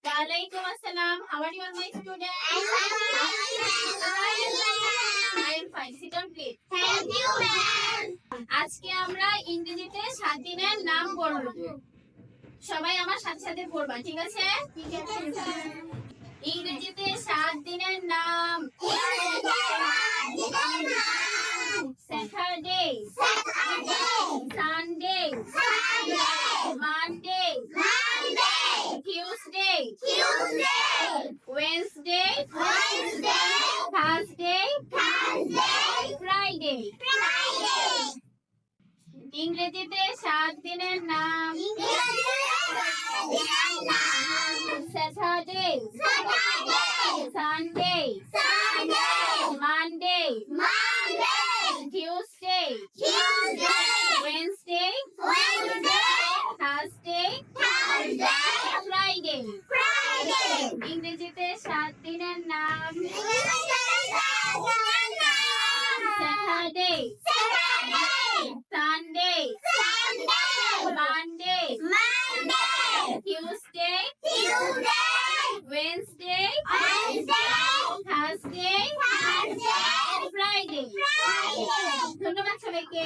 Walaikum assalam. How are you all, my students? I am fine. Sit down, please. Thank you, ma'am. আজকে আমরা ইংরেজিতে 7 দিনের নাম পড়ব। সবাই আমার সাথে সাথে পড়বা, ঠিক আছে? ঠিক আছে, স্যার। ইংরেজিতে 7 দিনের নাম। Saturday, Sunday, Monday, Tuesday, Wednesday, Thursday, Friday. ইংরেজিতে 7 দিনের নাম। Saturday, Sunday, Monday, Tuesday, Wednesday, Thursday, Friday. ইংরেজিতে 7 দিনের নাম। Saturday, Sunday, Monday, Tuesday, Wednesday, Thursday, Friday. ধন্যবাদ সবাইকে।